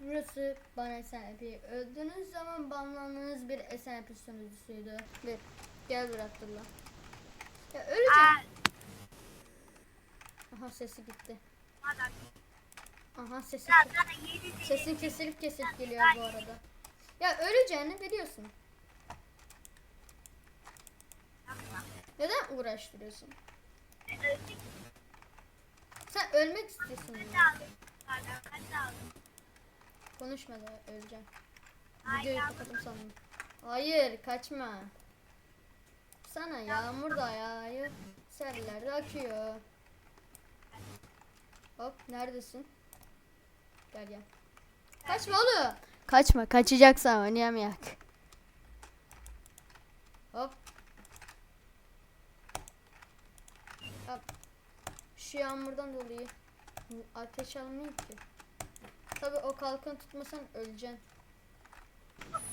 Burası bana SNP. Öldüğünüz zaman banlandığınız bir SNP sunucusuydu. Bir gel bir Abdullah. Ya öleceğim. Aha sesi gitti. Aha sesin kesilip geliyor bu arada. Ya öleceğini biliyorsun. Neden uğraştırıyorsun? Sen ölmek istiyorsun. Konuşma da öleceğim. Videoyu kapattım sandım. Hayır kaçma. Sana yağmur da yağıyor. Seller de akıyor. Hop neredesin? Gel gel. Kaçma oğlum. Kaçma kaçacaksan oynayamayak. Hop. Hop. Şu yağmurdan dolayı ateş almıyor ki. Tabi o kalkanı tutmasan öleceksin.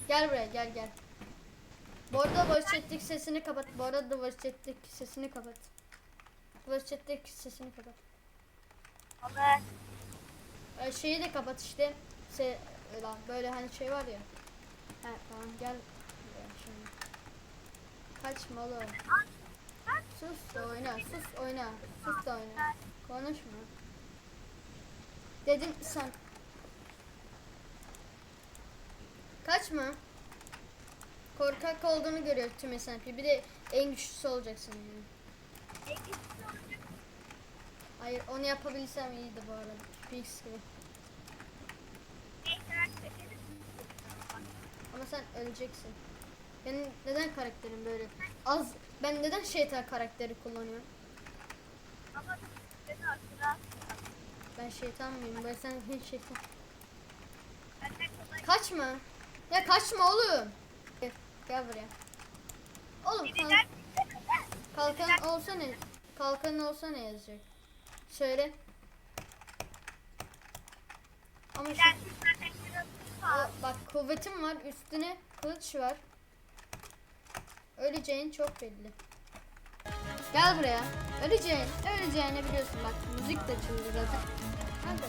Gel buraya gel. Bu arada voice chat'teki sesini kapat. Voice chat'teki sesini kapat. Şeyi de kapat işte. Böyle hani şey var ya. He tamam gel. Şimdi. Kaçma oğlum. Sus da oyna. Sus da oyna. Konuşma. Dedim sen. Kaçma. Korkak olduğunu görüyor tüm SNP. Bir de en güçlüsü olacaksın yani. Hayır onu yapabilsem iyiydi bu arada. Büyük sıkıntı. Ama sen öleceksin. Benim neden karakterim böyle az? Ben neden şeytan karakteri kullanıyorum? Ben şeytan mıyım? Ben sen hiç şeytan. Kaçma. Ya kaçma oğlum. Gel buraya. Oğlum kalkan olsa ne? Kalkanın olsa ne yazacak? Söyle. Ama bak kuvvetim var, üstüne kılıç var. Öleceğin çok belli. Gel buraya. Öleceğini biliyorsun bak. Müzik de çalıyor zaten. Kanka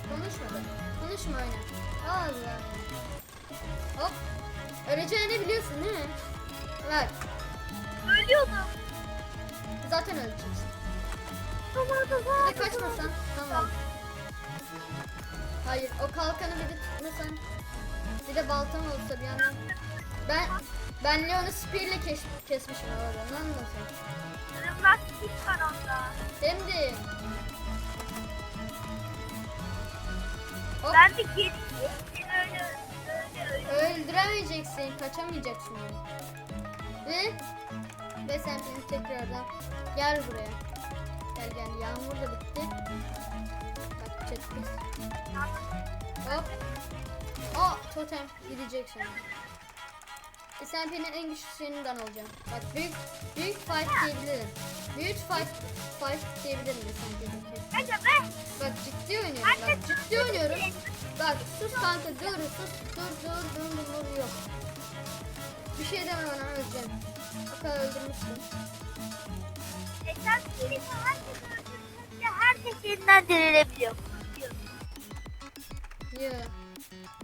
konuşma oyna. Allah. Hop. Öleceğini biliyorsun değil mi? Ver. Ölüyordum. Zaten öleceksin. Bir de kaçmasan. Tamam. Hayır o kalkanı bir de tutmasan. Bir de baltam olsa bir yandan. Ben Leon'u spear'le kesmişim orada. Lan nasıl? Kırımlar kit var onda. Şimdi. Hop. Ben de geri öyle. Öldüremeyeceksin. Kaçamayacaksın. Ve sen şimdi tekrardan gel buraya. Gel. Yağmur da bitti. Bak çetkis. Hop. Totem gidecek sonra. SNP'nin en güçlüsünden olacağım. Bak büyük fight diyebilirim. Büyük fight diyebilirim SNP'nin. Bak ciddi oynuyorum. Bak sus kanka dur yok. Bir şey deme bana öleceğim. O kadar öldürmüşsün. Herkes yeniden dirilebiliyor.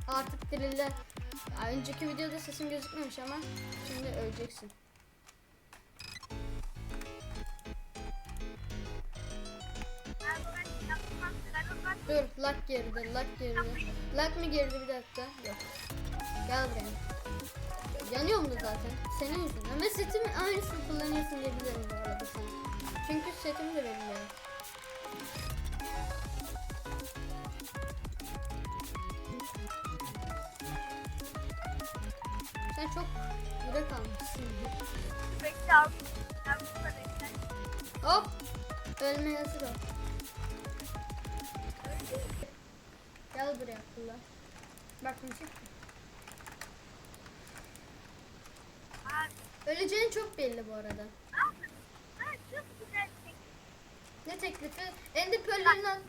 Artık dirildi. Önceki videoda sesim gözükmemiş ama şimdi öleceksin. Dur, lag geride. Lag mı geride bir dakika? Yok. Gel buraya. Yanıyorum da zaten. Senin yüzünden. Ama setimi aynısını kullanıyorsun diyebilirim bu arada sen. Çünkü setim de benim yani. Sen çok yürek almışsın. Hop. Ölmeye hazır ol. Gel buraya kullan. Bak müzik. Öleceğin çok belli bu arada. Ne teklifi? Ender Pearl'lerini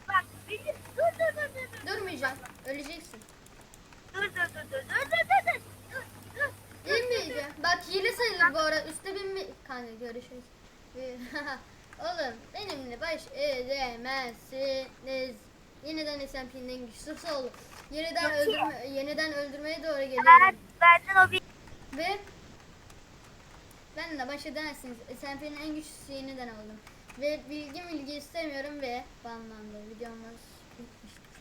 Bak dur. Durmayacağım. Öleceksin. Dur. Değil miydi? Bak hile sayılır bu arada. Üste binme. Kanka görüşürüz. Oğlum benimle baş edemezsiniz. Yeniden SMP'nin en güçlüsü oldu. Yeniden Yok yeniden öldürmeye doğru Ben, geliyorum. benden o bir Ve ben de baş edersiniz. SMP'nin en güçlüsü yeniden oldum. Ve bilgi istemiyorum ve banlandı. Videomuz bitmiştir.